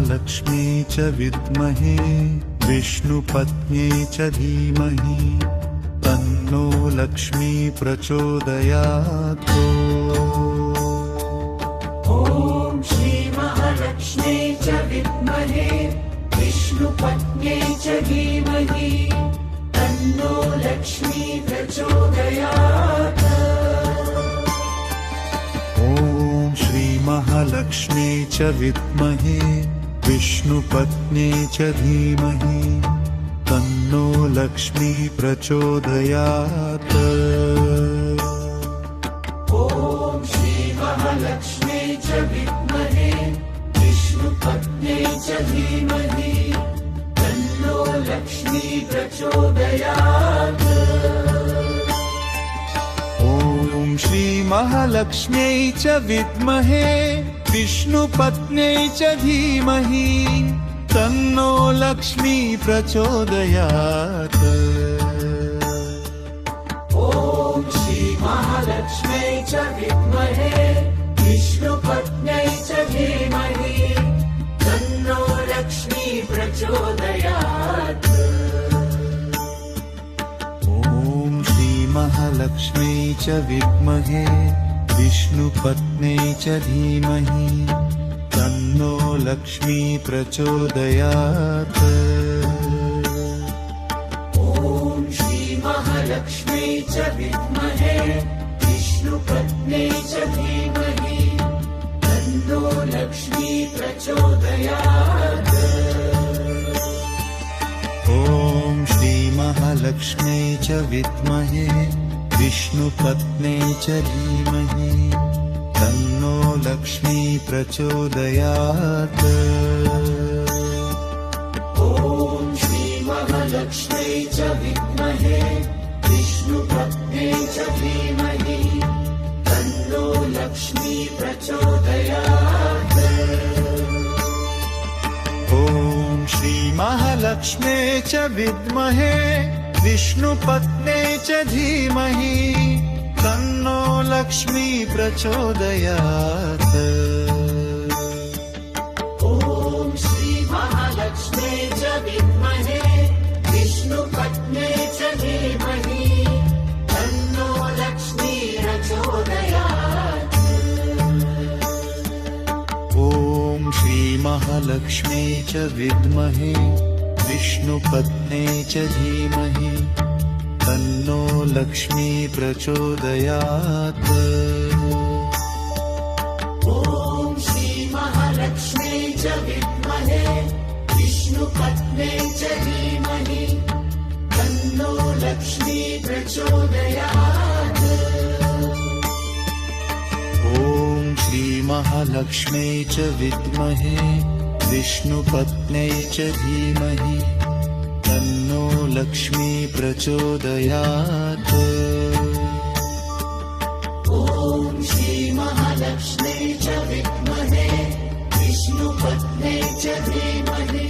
श्रीमहालक्ष्मी च विद्महे विष्णुपत्न्यै च धीमहि तन्नो लक्ष्मी प्रचोदयात्। ॐ श्रीमहालक्ष्म्यै च विद्महे विष्णुपत्न्यै च धीमहि तन्नो लक्ष्मी प्रचोदयात्। ॐ श्रीमहालक्ष्मी च विद्महे विष्णुपत्न्यै च धीमहि तन्नो लक्ष्मी प्रचोदयात्। ॐ श्रीमहालक्ष्म्यै च विद्महे विष्णुपत्न्यै च धीमहि तन्नो लक्ष्मी प्रचोदयात्। ॐ श्रीमहालक्ष्म्यै च विद्महे विष्णुपत्न्यै च धीमहि तन्नो लक्ष्मी प्रचोदयात्। ॐ श्रीमहालक्ष्म्यै च विद्महे विष्णुपत्न्यै च धीमहि तन्नो लक्ष्मी प्रचोदयात्। ॐ श्रीमहालक्ष्म्यै च विद्महे विष्णुपत्न्यै च धीमहि तन्नो लक्ष्मी प्रचोदयात्। ॐ श्रीमहालक्ष्म्यै च विद्महे विष्णुपत्न्यै च धीमहि तन्नो लक्ष्मी प्रचोदयात्। ॐ श्रीमहालक्ष्म्यै च विद्महे विष्णुपत्न्यै च धीमहि तन्नो लक्ष्मी प्रचोदयात्। ॐ श्रीमहालक्ष्म्यै च विद्महे विष्णुपत्न्यै च धीमहि तन्नो लक्ष्मी प्रचोदयात्। ॐ श्रीमहालक्ष्म्यै च विद्महे विष्णुपत्न्यै च धीमहि तन्नो लक्ष्मी प्रचोदयात्। ॐ श्रीमहालक्ष्म्यै च विद्महे विष्णुपत्न्यै च धीमहि तन्नो लक्ष्मी प्रचोदयात्। ॐ श्रीमहालक्ष्म्यै च विद्महे विष्णुपत्न्यै च धीमहि तन्नो लक्ष्मी प्रचोदयात्। ॐ श्रीमहालक्ष्म्यै च विद्महे विष्णुपत्न्यै च धीमहि तन्नो लक्ष्मी प्रचोदयात्। ॐ श्रीमहालक्ष्म्यै च विद्महे विष्णुपत्न्यै च धीमहि तन्नो लक्ष्मी प्रचोदयात्। ॐ श्रीमहालक्ष्म्यै च विद्महे विष्णुपत्न्यै च धीमहि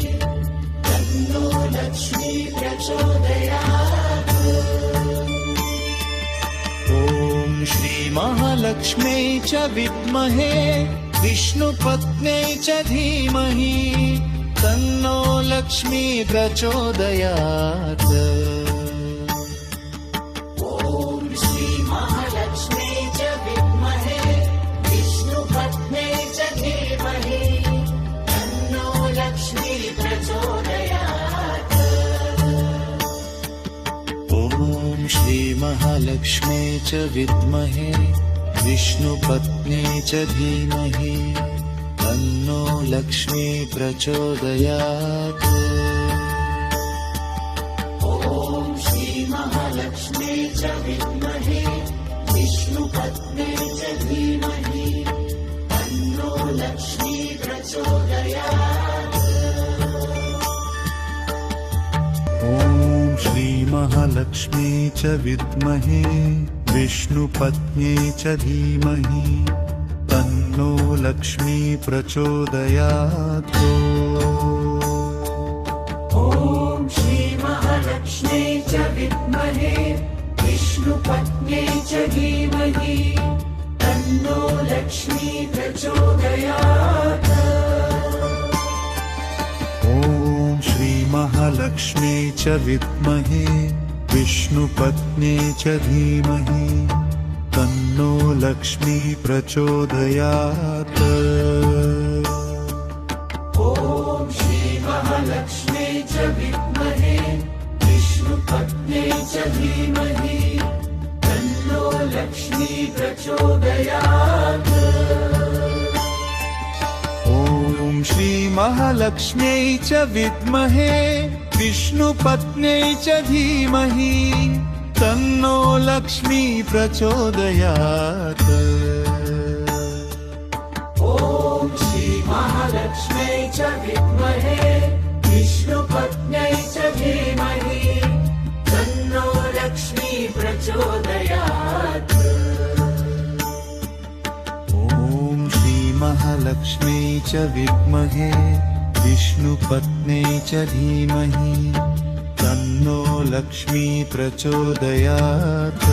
तन्नो लक्ष्मी प्रचोदयात्। ॐ श्रीमहालक्ष्म्यै च विद्महे विष्णुपत्न्यै च धीमहि तन्नो लक्ष्मी प्रचोदयात्। ॐ श्रीमहालक्ष्म्यै च विद्महे विष्णुपत्न्यै च धीमहि तन्नो लक्ष्मी प्रचोदयात्। ॐ श्रीमहालक्ष्म्यै च विद्महे विष्णुपत्न्यै च धीमहि तन्नो लक्ष्मी प्रचोदयात्। ॐ श्रीमहालक्ष्म्यै च विद्महे विष्णुपत्न्यै च धीमहि तन्नो लक्ष्मी प्रचोदयात्। ॐ श्रीमहालक्ष्म्यै च विद्महे विष्णुपत्न्यै च धीमहि तन्नो लक्ष्मी प्रचोदयात्। ॐ श्रीमहालक्ष्म्यै च विद्महे विष्णुपत्न्यै च धीमहि तन्नो लक्ष्मी प्रचोदयात्। श्रीमहालक्ष्मी च विद्महे विष्णुपत्न्यै च धीमहि तन्नो लक्ष्मी प्रचोदयात्। ॐ श्रीमहालक्ष्मी च विद्महे विष्णुपत्न्यै च धीमहि तन्नो लक्ष्मी प्रचोदयात्। ॐ श्रीमहालक्ष्म्यै च विद्महे विष्णुपत्न्यै च धीमहि तन्नो लक्ष्मी प्रचोदयात्। ॐ श्रीमहालक्ष्म्यै च विद्महे विष्णुपत्न्यै च धीमहि तन्नो लक्ष्मी प्रचोदयात्। ॐ श्रीमहालक्ष्म्यै च विद्महे विष्णुपत्न्यै च धीमहि तन्नो लक्ष्मी प्रचोदयात्।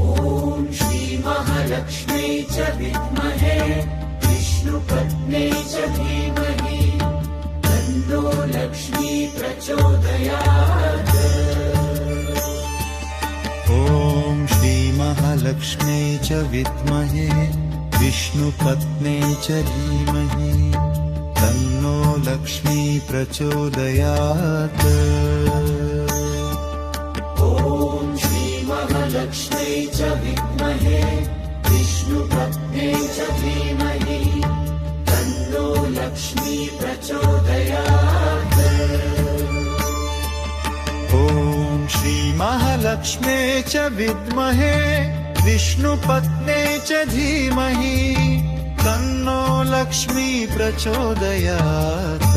ॐ श्रीमहालक्ष्म्यै च विद्महे विष्णुपत्न्यै च धीमहि तन्नो लक्ष्मी प्रचोदयात्। ॐ श्रीमहालक्ष्म्यै च विद्महे विष्णुपत्न्यै च धीमहि तन्नो लक्ष्मी प्रचोदयात्। ॐ श्रीमहालक्ष्म्यै च विद्महे विष्णुपत्न्यै च धीमहि तन्नो लक्ष्मी प्रचोदयात्। ॐ श्रीमहालक्ष्म्यै च विद्महे विष्णुपत्न्यै च धीमहि तन्नो लक्ष्मी प्रचोदयात्।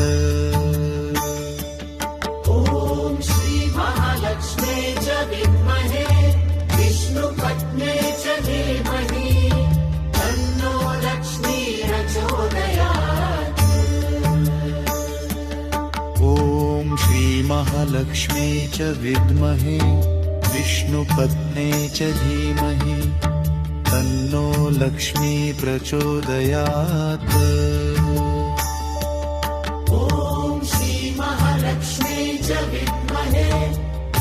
ॐ श्रीमहालक्ष्म्यै च विद्महे विष्णुपत्न्यै च धीमहि तन्नो लक्ष्मी प्रचोदयात्। ॐ श्रीमहालक्ष्म्यै च विद्महे विष्णुपत्न्यै च धीमहि तन्नो लक्ष्मी प्रचोदयात्। ॐ श्रीमहालक्ष्म्यै च विद्महे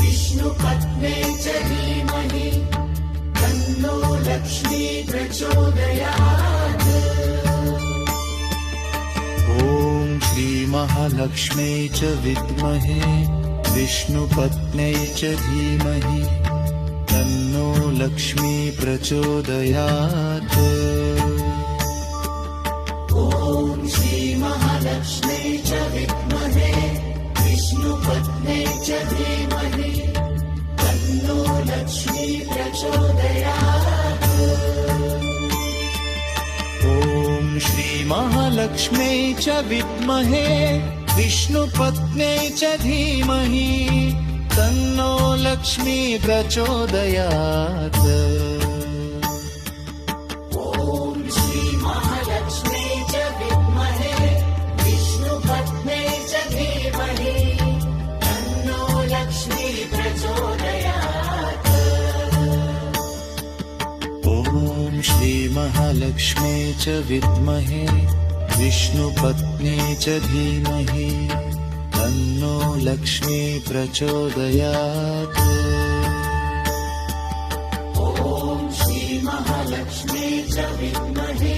विष्णुपत्न्यै च धीमहि तन्नो लक्ष्मी प्रचोदयात्। ॐ श्रीमहालक्ष्म्यै च विद्महे विष्णुपत्न्यै च धीमहि तन्नो लक्ष्मी प्रचोदयात्। ॐ श्रीमहालक्ष्म्यै च विद्महे विष्णुपत्न्यै च धीमहि तन्नो लक्ष्मी प्रचोदयात्। ॐ श्रीमहालक्ष्म्यै च विद्महे विष्णुपत्न्यै च धीमहि तन्नो लक्ष्मी प्रचोदयात्। ॐ श्रीमहालक्ष्म्यै च विद्महे विष्णुपत्न्यै च धीमहि तन्नो लक्ष्मी प्रचोदयात्। ॐ श्रीमहालक्ष्म्यै च विद्महे विष्णुपत्न्यै च धीमहि तन्नो लक्ष्मी प्रचोदयात्। ॐ श्रीमहालक्ष्म्यै च विद्महे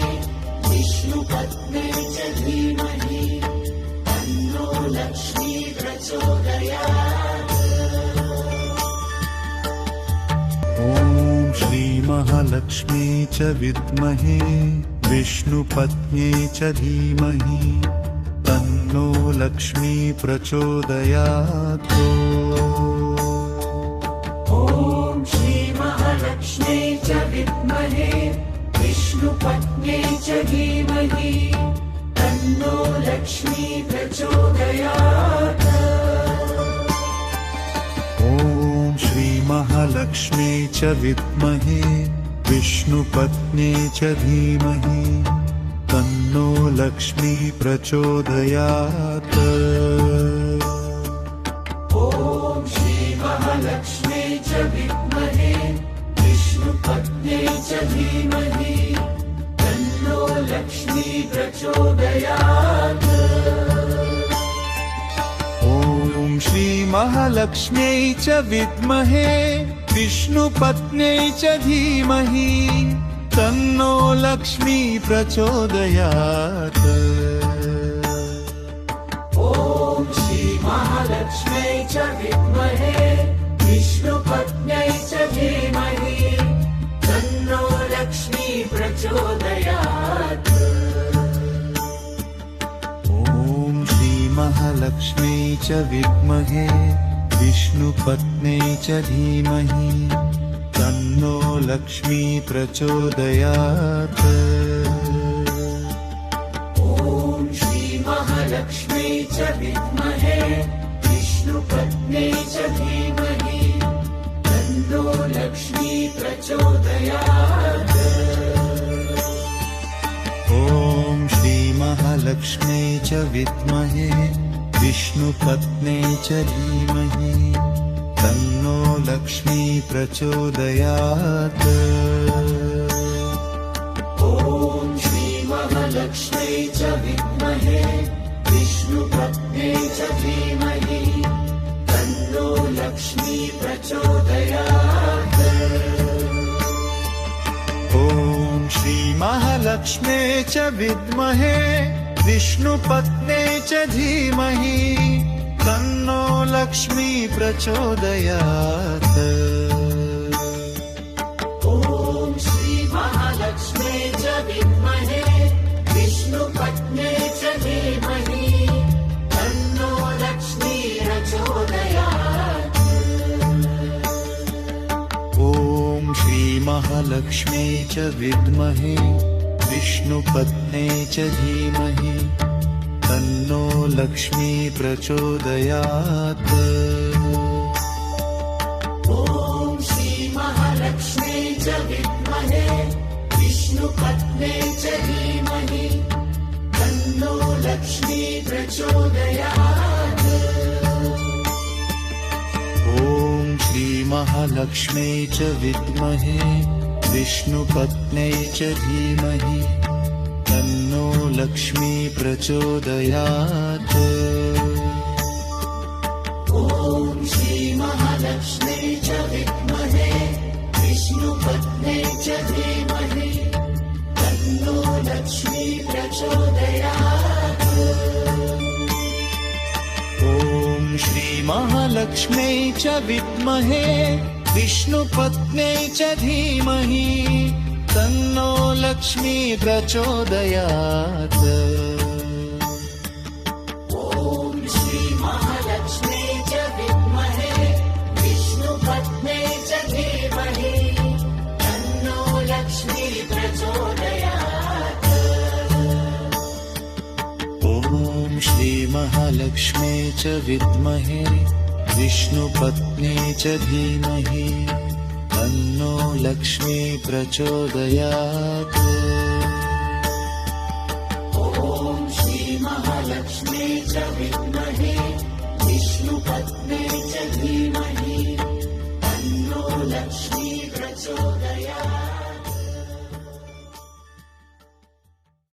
विष्णुपत्न्यै च धीमहि तन्नो लक्ष्मी प्रचोदयात्। ॐ श्रीमहालक्ष्म्यै च विद्महे विष्णुपत्न्यै च धीमहि तन्नो लक्ष्मी प्रचोदयात्। ॐ श्रीमहालक्ष्म्यै च विद्महे विष्णुपत्न्यै च धीमहि तन्नो लक्ष्मी प्रचोदयात्। ॐ श्रीमहालक्ष्म्यै च विद्महे विष्णुपत्न्यै च धीमहि तन्नो लक्ष्मी प्रचोदयात्। ॐ श्रीमहालक्ष्म्यै च विद्महे विष्णुपत्न्यै च धीमहि तन्नो लक्ष्मी प्रचोदयात्। श्रीमहालक्ष्म्यै च विद्महे विष्णुपत्न्यै च धीमहि तन्नो लक्ष्मी प्रचोदयात्। ॐ श्रीमहालक्ष्म्यै च विद्महे विष्णुपत्न्यै च धीमहि तन्नो लक्ष्मी प्रचोदयात्। ॐ श्रीमहालक्ष्म्यै च विद्महे विष्णुपत्न्यै च धीमहि तन्नो लक्ष्मी प्रचोदयात्। ॐ श्रीमहालक्ष्म्यै च विद्महे विष्णुपत्न्यै च धीमहि तन्नो लक्ष्मी प्रचोदयात्। ॐ श्रीमहालक्ष्म्यै च विद्महे विष्णुपत्न्यै च धीमहि तन्नो लक्ष्मी प्रचोदयात्। ॐ श्रीमहालक्ष्म्यै च विद्महे विष्णुपत्न्यै च धीमहि तन्नो लक्ष्मी प्रचोदयात्। ॐ श्रीमहालक्ष्म्यै च विद्महे विष्णुपत्न्यै च धीमहि तन्नो लक्ष्मी प्रचोदयात्। ॐ श्रीमहालक्ष्म्यै च विद्महे विष्णुपत्न्यै च धीमहि तन्नो लक्ष्मी प्रचोदयात्। ॐ श्रीमहालक्ष्म्यै च विद्महे विष्णुपत्न्यै च धीमहि तन्नो लक्ष्मी प्रचोदयात्। ॐ श्रीमहालक्ष्म्यै च विद्महे विष्णुपत्न्यै च धीमहि तन्नो लक्ष्मी प्रचोदयात्। ॐ श्रीमहालक्ष्म्यै च विद्महे विष्णुपत्न्यै च धीमहि तन्नो लक्ष्मी प्रचोदयात्। ॐ श्रीमहालक्ष्म्यै च विद्महे विष्णुपत्न्यै च धीमहि तन्नो लक्ष्मी प्रचोदयात्। ॐ श्रीमहालक्ष्म्यै च विद्महे विष्णुपत्न्यै च धीमहि तन्नो लक्ष्मी प्रचोदयात्। ॐ श्रीमहालक्ष्म्यै च विद्महे विष्णुपत्न्यै च धीमहि तन्नो लक्ष्मी प्रचोदयात्। ॐ श्रीमहालक्ष्म्यै च विद्महे विष्णुपत्न्यै च धीमहि तन्नो लक्ष्मी प्रचोदयात्। ॐ श्रीमहालक्ष्म्यै च विद्महे विष्णुपत्न्यै च धीमहि तन्नो लक्ष्मी प्रचोदयात्।